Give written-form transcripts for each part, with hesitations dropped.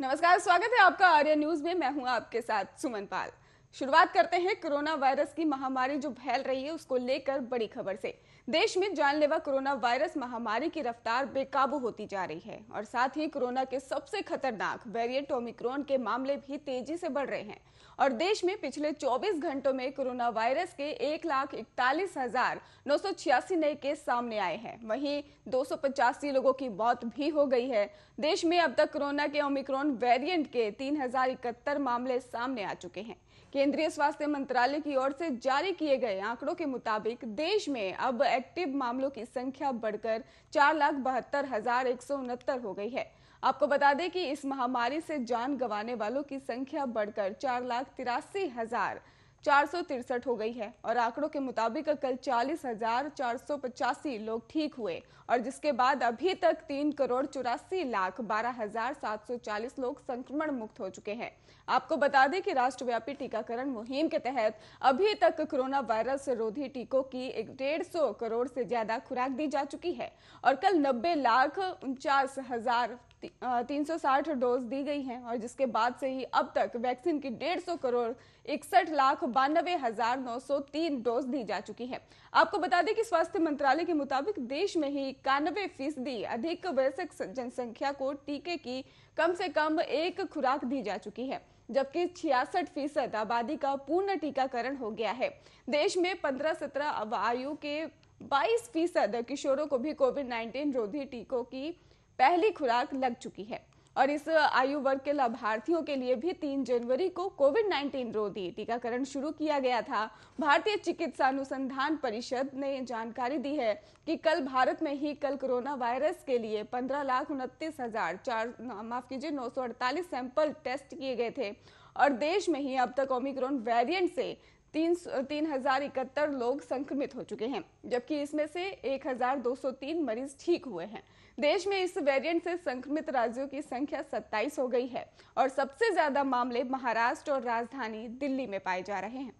नमस्कार, स्वागत है आपका आर्य न्यूज में। मैं हूं आपके साथ सुमन पाल। शुरुआत करते हैं कोरोना वायरस की महामारी जो फैल रही है उसको लेकर बड़ी खबर से। देश में जानलेवा कोरोना वायरस महामारी की रफ्तार बेकाबू होती जा रही है और साथ ही कोरोना के सबसे खतरनाक वेरिएंट ओमिक्रॉन के मामले भी तेजी से बढ़ रहे हैं। और देश में पिछले 24 घंटों में कोरोना वायरस के 1,41,986 नए केस सामने आए हैं। वहीं 285 लोगों की मौत भी हो गई है। देश में अब तक कोरोना के ओमिक्रॉन वेरिएंट के 3,071 मामले सामने आ चुके हैं। केंद्रीय स्वास्थ्य मंत्रालय की ओर से जारी किए गए आंकड़ों के मुताबिक देश में अब एक्टिव मामलों की संख्या बढ़कर 4,72,169 हो गई है। आपको बता दें कि इस महामारी से जान गंवाने वालों की संख्या बढ़कर 4,83,463 हो गई है और आंकड़ों के मुताबिक कल 40,485 लोग ठीक हुए और जिसके बाद अभी तक 3,84,12,740 लोग संक्रमण मुक्त हो चुके हैं। आपको बता दें कि राष्ट्रव्यापी टीकाकरण मुहिम के तहत अभी तक कोरोना वायरस रोधी टीकों की 150 करोड़ से ज्यादा खुराक दी जा चुकी है और कल 90,49,360 डोज दी गई हैं और जिसके बाद से ही अब तक वैक्सीन की 150 करोड़ 61,92,903 डोज दी जा चुकी है। आपको बता दें कि स्वास्थ्य मंत्रालय के मुताबिक देश में ही 91% अधिक वयस्क जनसंख्या को टीके की कम से कम एक खुराक दी जा चुकी है, जबकि 66% आबादी का पूर्ण टीकाकरण हो गया है। देश में 15-17 आयु के 22% किशोरों को भी कोविड-19 रोधी टीकों की पहली खुराक लग चुकी है और इस आयु वर्ग के लाभार्थियों के लिए भी 3 जनवरी को कोविड-19 रोधी टीकाकरण शुरू किया गया था। भारतीय चिकित्सा अनुसंधान परिषद ने जानकारी दी है कि कल भारत में ही कोरोना वायरस के लिए 15,29,948 सैंपल टेस्ट किए गए थे और देश में ही अब तक ओमिक्रॉन वेरिएंट से 3,071 लोग संक्रमित हो चुके हैं, जबकि इसमें से 1,203 मरीज ठीक हुए हैं। देश में इस वेरिएंट से संक्रमित राज्यों की संख्या 27 हो गई है और सबसे ज्यादा मामले महाराष्ट्र और राजधानी दिल्ली में पाए जा रहे हैं।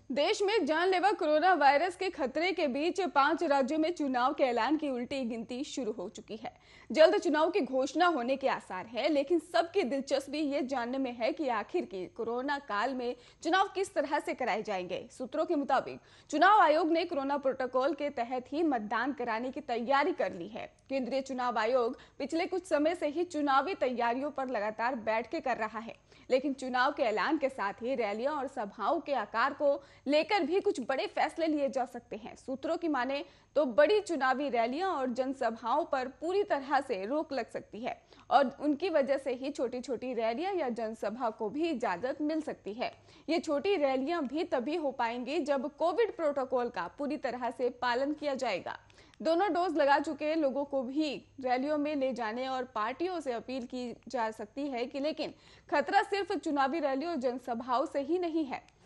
देश में जानलेवा कोरोना वायरस के खतरे के बीच 5 राज्यों में चुनाव के ऐलान की उल्टी गिनती शुरू हो चुकी है। जल्द चुनाव की घोषणा होने के आसार है, लेकिन सबकी दिलचस्पी ये जानने में है कि आखिर की कोरोना काल में चुनाव किस तरह से कराए जाएंगे। सूत्रों के मुताबिक चुनाव आयोग ने कोरोना प्रोटोकॉल के तहत ही मतदान कराने की तैयारी कर ली है। केंद्रीय चुनाव आयोग पिछले कुछ समय से ही चुनावी तैयारियों पर लगातार बैठकें कर रहा है, लेकिन चुनाव के ऐलान के साथ ही रैलियों और सभाओं के आकार को लेकर भी कुछ बड़े फैसले लिए जा सकते हैं। सूत्रों की माने तो बड़ी चुनावी रैलियों और जनसभाओं पर पूरी तरह से रोक लग सकती है और उनकी वजह से ही छोटी छोटी रैलियां या जनसभा को भी इजाजत मिल सकती है। ये छोटी रैलियां भी तभी हो पाएंगी जब कोविड प्रोटोकॉल का पूरी तरह से पालन किया जाएगा। दोनों डोज लगा चुके लोगों को भी रैलियों में ले जाने और पार्टियों से अपील की जा सकती है कि लेकिन खतरा सिर्फ चुनावी रैलियों और जनसभाओं से ही नहीं है।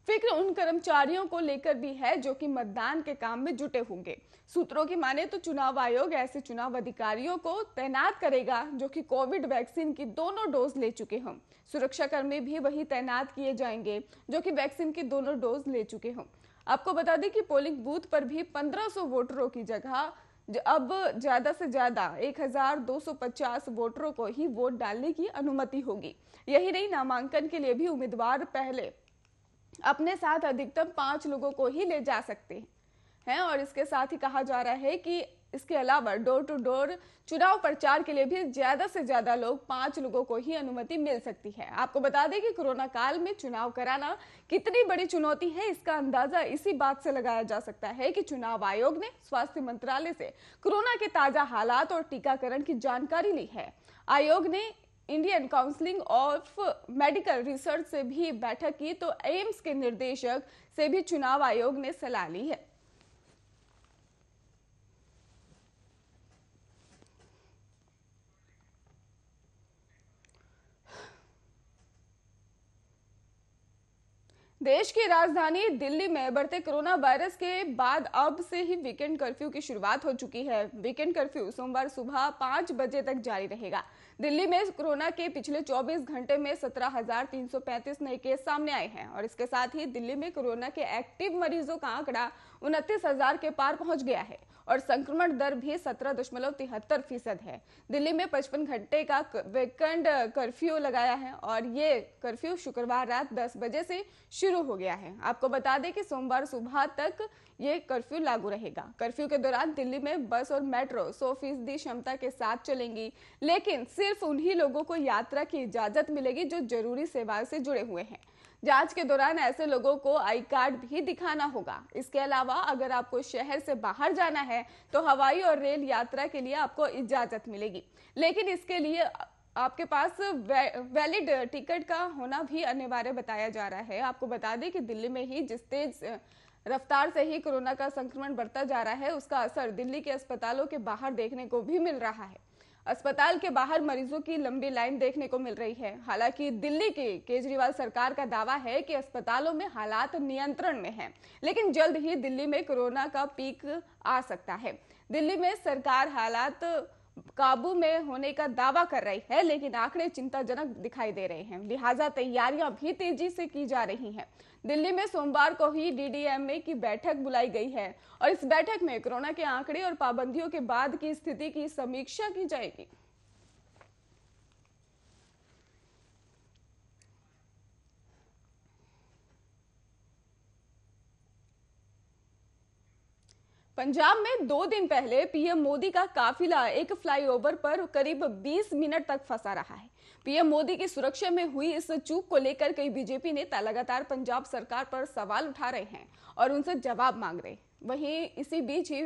फिक्र उन कर्मचारियों को लेकर भी है जो कि मतदान के काम में जुटे होंगे। सूत्रों की माने तो चुनाव आयोग ऐसे चुनाव अधिकारियों को तैनात करेगा जो कि कोविड वैक्सीन की दोनों डोज ले चुके हों। सुरक्षाकर्मी भी वही तैनात किए जाएंगे जो कि वैक्सीन की दोनों डोज ले चुके हों। आपको बता दें कि पोलिंग बूथ पर भी 1500 वोटरों की जगह अब ज्यादा से ज्यादा 1,250 वोटरों को ही वोट डालने की अनुमति होगी। यही नहीं, नामांकन के लिए भी उम्मीदवार पहले अपने साथ अधिकतम 5 लोगों को ही ले जा सकते हैं और इसके साथ ही कहा जा रहा है कि इसके अलावा डोर टू डोर चुनाव प्रचार के लिए भी ज्यादा से ज्यादा लोग 5 लोगों को ही अनुमति मिल सकती है। आपको बता दें कि कोरोना काल में चुनाव कराना कितनी बड़ी चुनौती है, इसका अंदाजा इसी बात से लगाया जा सकता है कि चुनाव आयोग ने स्वास्थ्य मंत्रालय से कोरोना के ताजा हालात और टीकाकरण की जानकारी ली है। आयोग ने Indian council of medical research से भी बैठक की तो एम्स के निर्देशक से भी चुनाव आयोग ने सलाह ली है। देश की राजधानी दिल्ली में बढ़ते कोरोना वायरस के बाद अब से ही वीकेंड कर्फ्यू की शुरुआत हो चुकी है। वीकेंड कर्फ्यू सोमवार सुबह 5 बजे तक जारी रहेगा। दिल्ली में कोरोना के पिछले 24 घंटे में 17,335 नए केस सामने आए हैं और इसके साथ ही दिल्ली में कोरोना के एक्टिव मरीजों का आंकड़ा 29,000 के पार पहुंच गया है और संक्रमण दर भी 17.73% है। दिल्ली में 55 घंटे का वीकेंड कर्फ्यू लगाया है और ये कर्फ्यू शुक्रवार रात 10 बजे से शुरू हो गया है। आपको बता दें कि सोमवार सुबह तक ये कर्फ्यू लागू रहेगा। कर्फ्यू के दौरान दिल्ली में बस और मेट्रो 100% क्षमता के साथ चलेंगी, लेकिन सिर्फ उन्हीं लोगों को यात्रा की इजाजत मिलेगी जो जरूरी सेवाओं से जुड़े हुए हैं। जांच के दौरान ऐसे लोगों को आई कार्ड भी दिखाना होगा। इसके अलावा अगर आपको शहर से बाहर जाना है तो हवाई और रेल यात्रा के लिए आपको इजाजत मिलेगी, लेकिन इसके लिए आपके पास वैलिड टिकट का होना भी अनिवार्य बताया जा रहा है। आपको बता दें कि दिल्ली में ही जिस तेज रफ्तार से ही कोरोना का संक्रमण बढ़ता जा रहा है, उसका असर दिल्ली के अस्पतालों के बाहर देखने को भी मिल रहा है। अस्पताल के बाहर मरीजों की लंबी लाइन देखने को मिल रही है। हालांकि दिल्ली की केजरीवाल सरकार का दावा है कि अस्पतालों में हालात नियंत्रण में हैं, लेकिन जल्द ही दिल्ली में कोरोना का पीक आ सकता है। दिल्ली में सरकार हालात काबू में होने का दावा कर रही है, लेकिन आंकड़े चिंताजनक दिखाई दे रहे हैं, लिहाजा तैयारियां भी तेजी से की जा रही हैं। दिल्ली में सोमवार को ही डीडीएमए की बैठक बुलाई गई है और इस बैठक में कोरोना के आंकड़े और पाबंदियों के बाद की स्थिति की समीक्षा की जाएगी। पंजाब में 2 दिन पहले पीएम मोदी का काफिला एक फ्लाईओवर पर करीब 20 मिनट तक फंसा रहा है। पीएम मोदी की सुरक्षा में हुई इस चूक को लेकर कई बीजेपी नेता लगातार पंजाब सरकार पर सवाल उठा रहे हैं और उनसे जवाब मांग रहे हैं। वहीं इसी बीच ही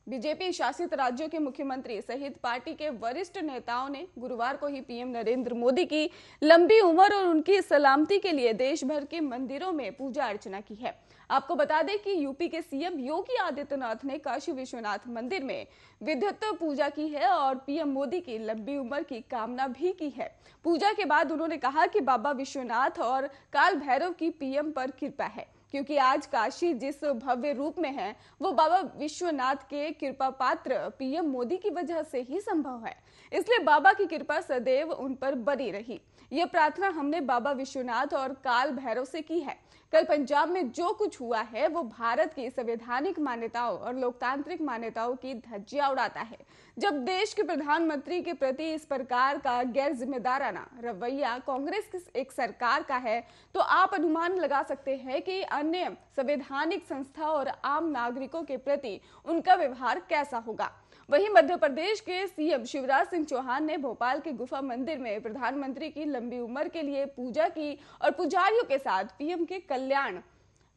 बीजेपी शासित राज्यों के मुख्यमंत्री सहित पार्टी के वरिष्ठ नेताओं ने गुरुवार को ही पीएम नरेंद्र मोदी की लंबी उम्र और उनकी सलामती के लिए देश भर के मंदिरों में पूजा अर्चना की है। आपको बता दें कि यूपी के सीएम योगी आदित्यनाथ ने काशी विश्वनाथ मंदिर में विद्युत पूजा की है और पीएम मोदी की लंबी उम्र की कामना भी की है। पूजा के बाद उन्होंने कहा कि बाबा विश्वनाथ और काल भैरव की पीएम पर कृपा है, क्योंकि आज काशी जिस भव्य रूप में है वो बाबा विश्वनाथ के कृपा पात्र पीएम मोदी की वजह से ही संभव है। इसलिए बाबा की कृपा सदैव उन पर बनी रही। ये प्रार्थना हमने बाबा विश्वनाथ और काल भैरव से की है। कल पंजाब में जो कुछ हुआ है वो भारत की संवैधानिक मान्यताओं और लोकतांत्रिक मान्यताओं की धज्जियां उड़ाता है। जब देश के प्रधानमंत्री के प्रति इस प्रकार का गैर जिम्मेदाराना रवैया कांग्रेस की एक सरकार का है, तो आप अनुमान लगा सकते हैं कि अन्य संवैधानिक संस्था और आम नागरिकों के प्रति उनका व्यवहार कैसा होगा। वहीं मध्य प्रदेश के सीएम शिवराज सिंह चौहान ने भोपाल के गुफा मंदिर में प्रधानमंत्री की लंबी उम्र के लिए पूजा की और पुजारियों के साथ पीएम के कल्याण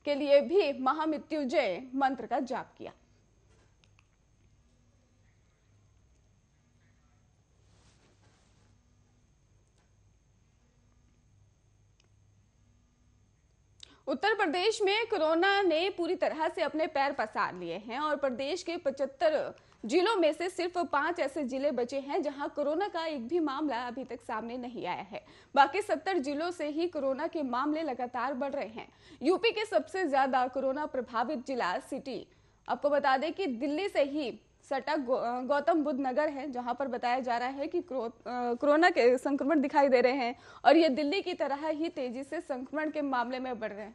के लिए भी महामृत्युंजय मंत्र का जाप किया। उत्तर प्रदेश में कोरोना ने पूरी तरह से अपने पैर पसार लिए हैं और प्रदेश के 75 जिलों में से सिर्फ 5 ऐसे जिले बचे हैं जहां कोरोना का एक भी मामला अभी तक सामने नहीं आया है। बाकी 70 जिलों से ही कोरोना के मामले लगातार बढ़ रहे हैं। यूपी के सबसे ज्यादा कोरोना प्रभावित जिला सिटी, आपको बता दें कि दिल्ली से ही सटा गौतम बुद्ध नगर है, जहां पर बताया जा रहा है कि कोरोना के संक्रमण दिखाई दे रहे हैं और ये दिल्ली की तरह ही तेजी से संक्रमण के मामले में बढ़ रहे हैं।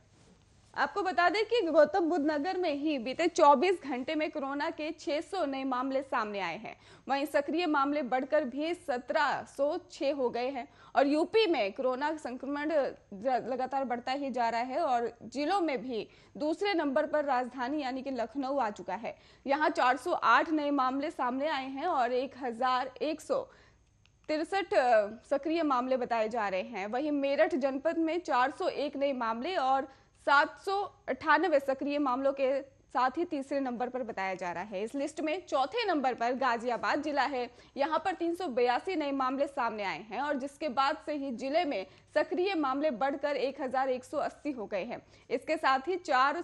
आपको बता दें कि गौतम बुद्ध नगर में ही बीते 24 घंटे में कोरोना के 600 नए मामले सामने आए हैं। वहीं सक्रिय मामले बढ़कर भी 1706 हो गए हैं और यूपी में कोरोना संक्रमण लगातार बढ़ता ही जा रहा है और जिलों में भी दूसरे नंबर पर राजधानी यानी कि लखनऊ आ चुका है। यहाँ 408 नए मामले सामने आए हैं और 1163 सक्रिय मामले बताए जा रहे हैं। वहीं मेरठ जनपद में 401 नए मामले और 798 सक्रिय मामलों के साथ ही तीसरे नंबर पर बताया जा रहा है। इस लिस्ट में चौथे नंबर पर गाजियाबाद जिला है। यहाँ पर 382 नए मामले सामने आए हैं और जिसके बाद से ही जिले में सक्रिय मामले बढ़कर 1180 हो गए हैं। इसके साथ ही 4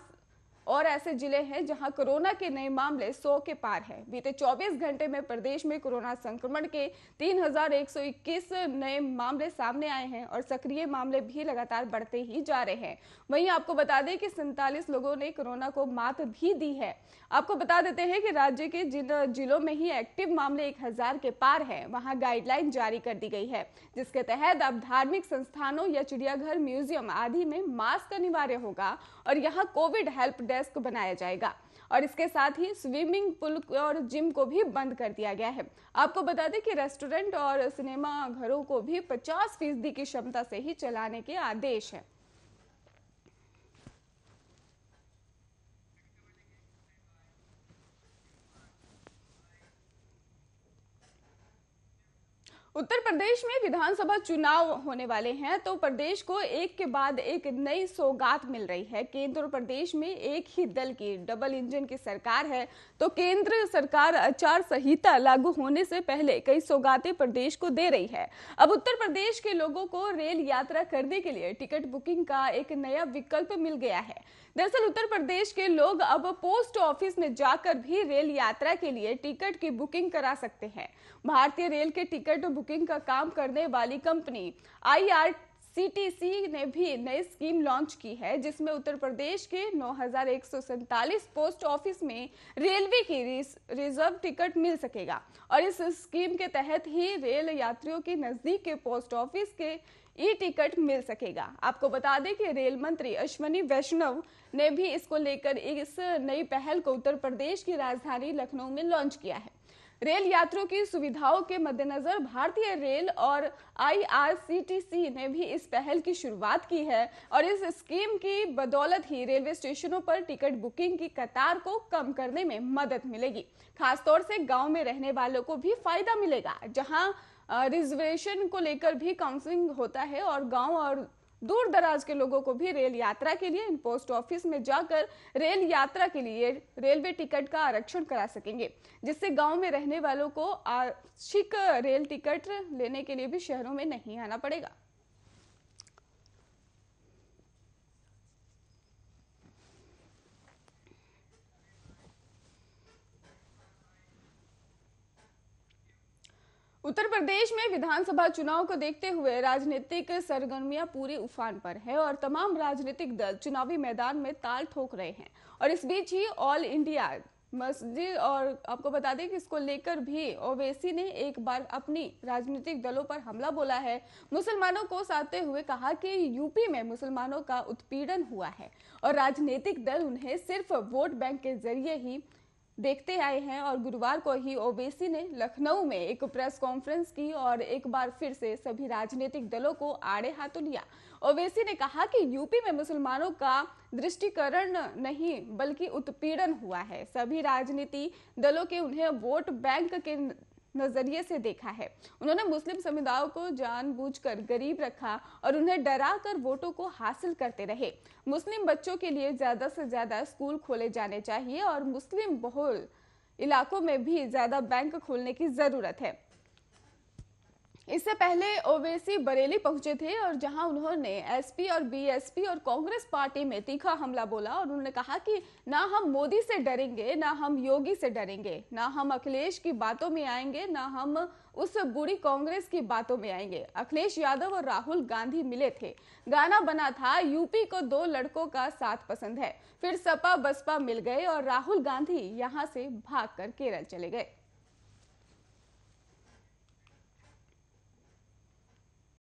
और ऐसे जिले हैं जहां कोरोना के नए मामले 100 के पार हैं। बीते 24 घंटे में प्रदेश में कोरोना संक्रमण के 3,121 नए मामले सामने आए हैं और सक्रिय मामले भी लगातार बढ़ते ही जा रहे हैं। वहीं आपको बता दें कि 47 लोगों ने कोरोना को मात भी दी है। आपको बता देते हैं कि राज्य के जिन जिलों में ही एक्टिव मामले 1000 के पार हैं, वहां गाइडलाइन जारी कर दी गई है, जिसके तहत अब धार्मिक संस्थानों या चिड़ियाघर, म्यूजियम आदि में मास्क अनिवार्य होगा और यहां कोविड हेल्प डेस्क बनाया जाएगा। और इसके साथ ही स्विमिंग पूल और जिम को भी बंद कर दिया गया है। आपको बता दें कि रेस्टोरेंट और सिनेमा घरों को भी 50% की क्षमता से ही चलाने के आदेश है। उत्तर प्रदेश में विधानसभा चुनाव होने वाले हैं, तो प्रदेश को एक के बाद एक नई सौगात मिल रही है। केंद्र और प्रदेश में एक ही दल की डबल इंजन की सरकार है, तो केंद्र सरकार आचार संहिता लागू होने से पहले कई सौगातें प्रदेश को दे रही है। अब उत्तर प्रदेश के लोगों को रेल यात्रा करने के लिए टिकट बुकिंग का एक नया विकल्प मिल गया है। दरअसल उत्तर प्रदेश के लोग अब पोस्ट ऑफिस में जाकर भी रेल यात्रा के लिए टिकट की बुकिंग करा सकते हैं। भारतीय रेल के टिकट बुकिंग का काम करने वाली कंपनी IRCTC ने भी नई स्कीम लॉन्च की है, जिसमें उत्तर प्रदेश के 9,147 पोस्ट ऑफिस में रेलवे की रिजर्व टिकट मिल सकेगा। और इस स्कीम के तहत ही रेल यात्रियों के नजदीक के पोस्ट ऑफिस के ई टिकट मिल सकेगा। आपको बता दें कि रेल मंत्री अश्विनी वैष्णव ने भी इसको लेकर इस नई पहल को उत्तर प्रदेश की राजधानी लखनऊ में लॉन्च किया है। रेल यात्रियों की सुविधाओं के मद्देनजर भारतीय रेल और IRCTC ने भी इस पहल की शुरुआत की है और इस स्कीम की बदौलत ही रेलवे स्टेशनों पर टिकट बुकिंग की कतार को कम करने में मदद मिलेगी। खासतौर से गांव में रहने वालों को भी फायदा मिलेगा, जहां रिजर्वेशन को लेकर भी काउंसलिंग होता है और गांव और दूर दराज के लोगों को भी रेल यात्रा के लिए इन पोस्ट ऑफिस में जाकर रेल यात्रा के लिए रेलवे टिकट का आरक्षण करा सकेंगे, जिससे गांव में रहने वालों को आंशिक रेल टिकट लेने के लिए भी शहरों में नहीं आना पड़ेगा। उत्तर प्रदेश में विधानसभा चुनाव को देखते हुए राजनीतिक सरगर्मियां पूरी उफान पर है और तमाम राजनीतिक दल चुनावी मैदान में ताल ठोक रहे हैं। और इस बीच ही ऑल इंडिया मस्जिद, और आपको बता दें कि इसको लेकर भी ओवैसी ने एक बार अपनी राजनीतिक दलों पर हमला बोला है। मुसलमानों को साधते हुए कहा कि यूपी में मुसलमानों का उत्पीड़न हुआ है और राजनीतिक दल उन्हें सिर्फ वोट बैंक के जरिए ही देखते आए हैं। और गुरुवार को ही ओवैसी ने लखनऊ में एक प्रेस कॉन्फ्रेंस की और एक बार फिर से सभी राजनीतिक दलों को आड़े हाथों लिया। ओवैसी ने कहा कि यूपी में मुसलमानों का दृष्टिकरण नहीं बल्कि उत्पीड़न हुआ है। सभी राजनीति दलों के उन्हें वोट बैंक के नजरिए से देखा है। उन्होंने मुस्लिम समुदाय को जानबूझकर गरीब रखा और उन्हें डरा कर वोटों को हासिल करते रहे। मुस्लिम बच्चों के लिए ज्यादा से ज्यादा स्कूल खोले जाने चाहिए और मुस्लिम बहुल इलाकों में भी ज्यादा बैंक खोलने की जरूरत है। इससे पहले ओवैसी बरेली पहुंचे थे और जहां उन्होंने एसपी और बीएसपी और कांग्रेस पार्टी में तीखा हमला बोला और उन्होंने कहा कि ना हम मोदी से डरेंगे, ना हम योगी से डरेंगे, ना हम अखिलेश की बातों में आएंगे, ना हम उस बुरी कांग्रेस की बातों में आएंगे। अखिलेश यादव और राहुल गांधी मिले थे, गाना बना था यूपी को 2 लड़कों का साथ पसंद है। फिर सपा बसपा मिल गए और राहुल गांधी यहां से भागकर केरल चले गए।